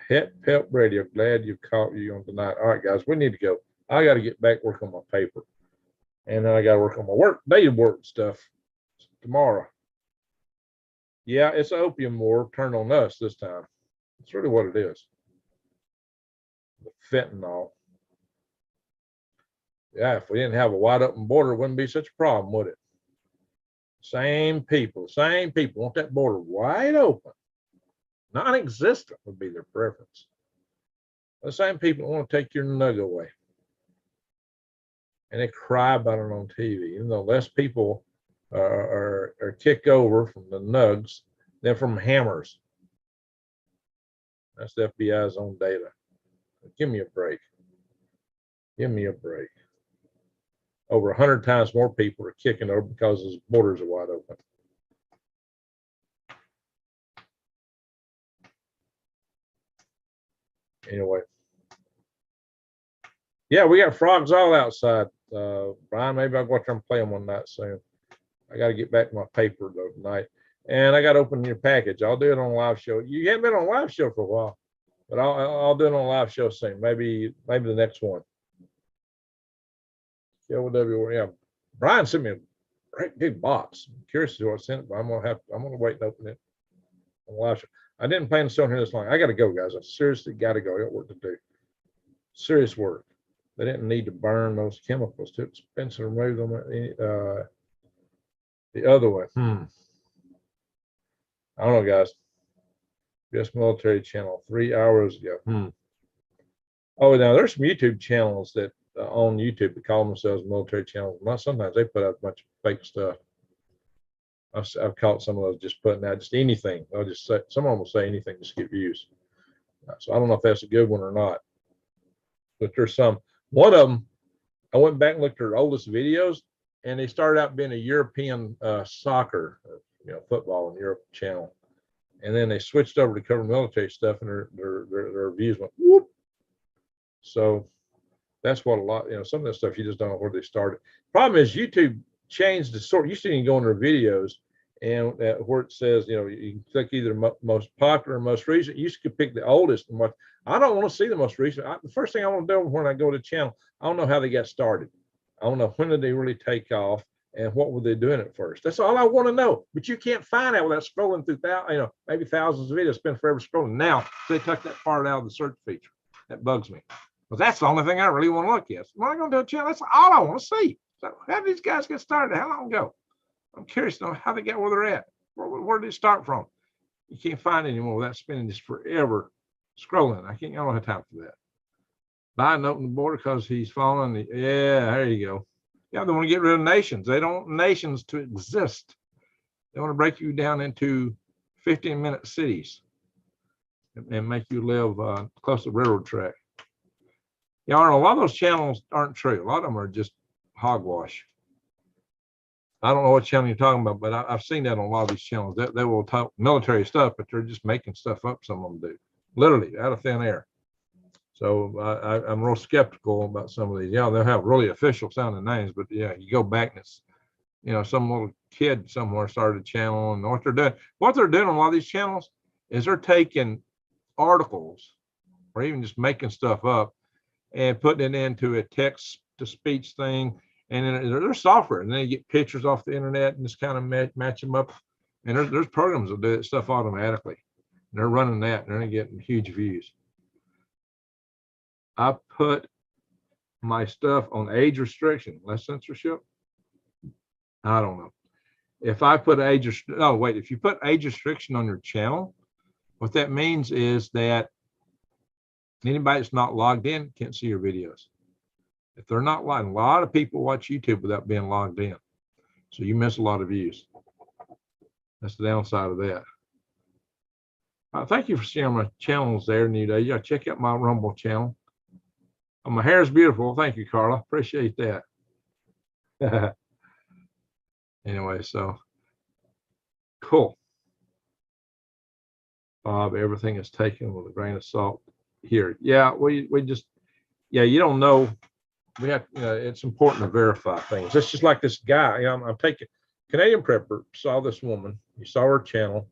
Pep Radio. Glad you caught you on tonight. All right, guys, we need to go. I got to get back work on my paper, and then I got to work on my day work stuff tomorrow. Yeah, it's an opium war turned on us this time. That's really what it is. The fentanyl. Yeah, if we didn't have a wide open border, it wouldn't be such a problem, would it? Same people want that border wide open. Non-existent would be their preference. The same people want to take your nug away. And they cry about it on TV, even though less people are kicked over from the nugs than from hammers. That's the FBI's own data. Give me a break. Give me a break. Over 100 times more people are kicking over because his borders are wide open. Anyway. Yeah, we got frogs all outside. Brian, maybe I'll go out there and play them one night soon. I got to get back to my paper though tonight. And I got to open your package. I'll do it on a live show. You haven't been on a live show for a while, but I'll do it on a live show soon. Maybe the next one. Yeah. Brian sent me a great big box. I'm curious to what sent it, but I'm gonna wait and open it on a live show. I didn't plan to stay on here this long. I got to go, guys. I seriously got to go. I got work to do. Serious work. They didn't need to burn those chemicals. Too expensive to remove them. The other way. I don't know, guys. Just military channel 3 hours ago. Oh, now there's some YouTube channels that on YouTube that call themselves military channels. Sometimes they put out a bunch of fake stuff. I've caught some of those just putting out just anything. They'll just say, someone will say anything to get views. So I don't know if that's a good one or not. But there's some. One of them, I went back and looked at their oldest videos, and they started out being a European soccer, football in Europe channel, and then they switched over to cover military stuff, and their views went whoop. So that's what a lot, some of that stuff you just don't know where they started. Problem is YouTube changed the sort. You see, you go in their videos, and where it says, you can click either most popular or most recent. You could pick the oldest and watch. I don't want to see the most recent. The first thing I want to do when I go to the channel, I don't know how they got started. I don't know when did they really take off, and what were they doing at first? That's all I want to know. But you can't find out without scrolling through maybe thousands of videos, spend forever scrolling. Now they took that part out of the search feature. That bugs me. But that's the only thing I really want to look at. When I go to a channel, that's all I want to see. So how did these guys get started? How long ago? I'm curious to know how they got where they're at. Where did it start from? You can't find it anymore without spending just forever scrolling. I don't have time for that. Biden opened the border because he's following yeah, there you go. Yeah, they want to get rid of nations. They don't want nations to exist. They want to break you down into 15-minute cities and make you live close to the railroad track. Yeah, Arnold, a lot of those channels aren't true. A lot of them are just hogwash. I don't know what channel you're talking about, but I've seen that on a lot of these channels. They will talk military stuff, but they're just making stuff up. Some of them do, literally out of thin air. So I'm real skeptical about some of these. Yeah, they'll have really official sounding names, but yeah, you go back and it's, some little kid somewhere started a channel, and what they're doing on a lot of these channels is they're taking articles or even just making stuff up and putting it into a text to speech thing. And then there's software, and then you get pictures off the internet and just kind of match them up. And there's programs that do that stuff automatically. And they're running that, and they're getting huge views. I put my stuff on age restriction, less censorship. I don't know. If I put if you put age restriction on your channel, what that means is that anybody that's not logged in can't see your videos. If they're not logged, a lot of people watch YouTube without being logged in. So you miss a lot of views. That's the downside of that. Thank you for seeing my channels there, New Day. Yeah, check out my Rumble channel. Oh, my hair is beautiful. Thank you, Carla. Appreciate that. Anyway, so cool. Bob, everything is taken with a grain of salt here. Yeah, we just, you don't know. We have, it's important to verify things. It's just like this guy. I'm taking Canadian prepper saw this woman. He saw her channel.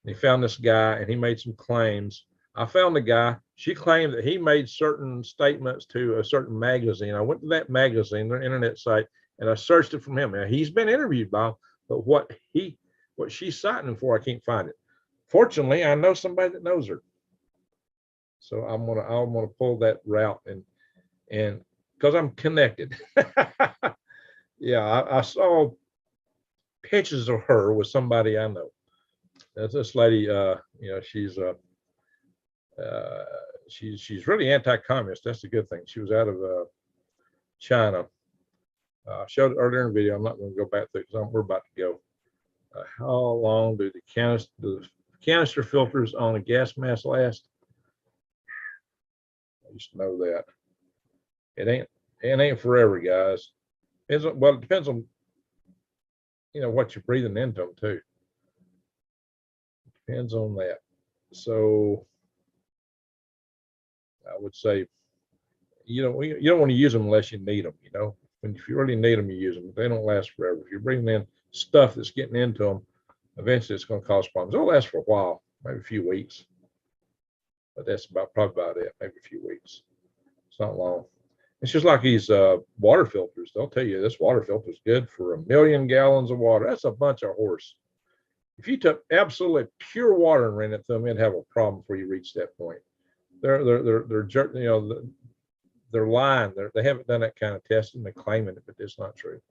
And he found this guy, and he made some claims. I found the guy. She claimed that he made certain statements to a certain magazine. I went to that magazine, their internet site, and I searched it from him. Now, he's been interviewed by him, but what she's citing him for, I can't find it. Fortunately, I know somebody that knows her, so I'm gonna pull that route and because I'm connected. Yeah, I saw pictures of her with somebody I know. That's this lady. She's really anti-communist. That's a good thing. She was out of China. I showed it earlier in the video. I'm not going to go back through because we're about to go. How long do the canister filters on a gas mask last? I used to know that. It ain't forever, guys. It depends on what you're breathing into them too. Depends on that. So I would say you don't want to use them unless you need them. If you really need them, you use them. But they don't last forever. If you're bringing in stuff that's getting into them, eventually it's going to cause problems. It'll last for a while, maybe a few weeks, but that's probably about it. Maybe a few weeks. It's not long. It's just like these water filters. They'll tell you this water filter is good for 1 million gallons of water. That's a bunch of horse. If you took absolutely pure water and ran it through them, you'd have a problem before you reach that point. They're lying. They haven't done that kind of testing. They're claiming it, but it's not true.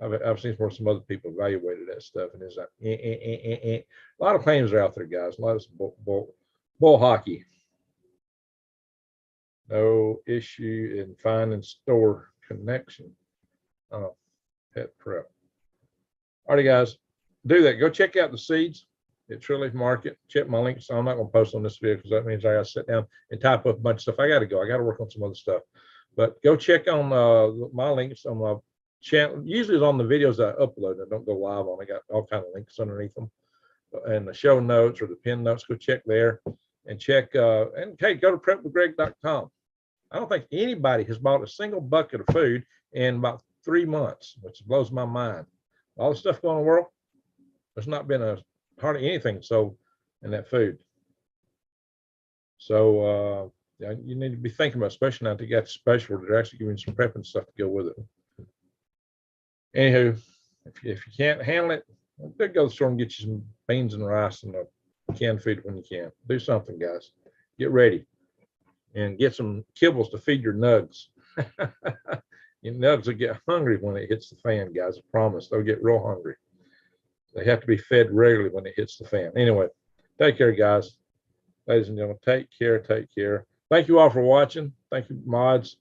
I've seen where some other people evaluated that stuff, and it's like A lot of claims are out there, guys. A lot of bull hockey. No issue in finding store connection. Pet prep. All right, guys, do that. Go check out the seeds at True Leaf Market. Check my links. I'm not going to post on this video because that means I got to sit down and type up a bunch of stuff. I got to go. I got to work on some other stuff. But go check on my links on my channel. Usually it's on the videos that I upload. I don't go live on. I got all kind of links underneath them, and the show notes or the pin notes. Go check there and check. And hey, go to prepwithgreg.com. I don't think anybody has bought a single bucket of food in about 3 months, which blows my mind. All the stuff going on in the world, there's not been hardly anything sold in that food. So you need to be thinking about, especially now that you got the special, they're actually giving some prepping stuff to go with it. Anywho, If you can't handle it, go to the store and get you some beans and rice and a canned food when you can. Do something, guys. Get ready and get some kibbles to feed your nugs. Your nugs will get hungry when it hits the fan, guys. I promise. They'll get real hungry. They have to be fed regularly when it hits the fan. Anyway, take care, guys. Ladies and gentlemen, take care. Take care. Thank you all for watching. Thank you, mods.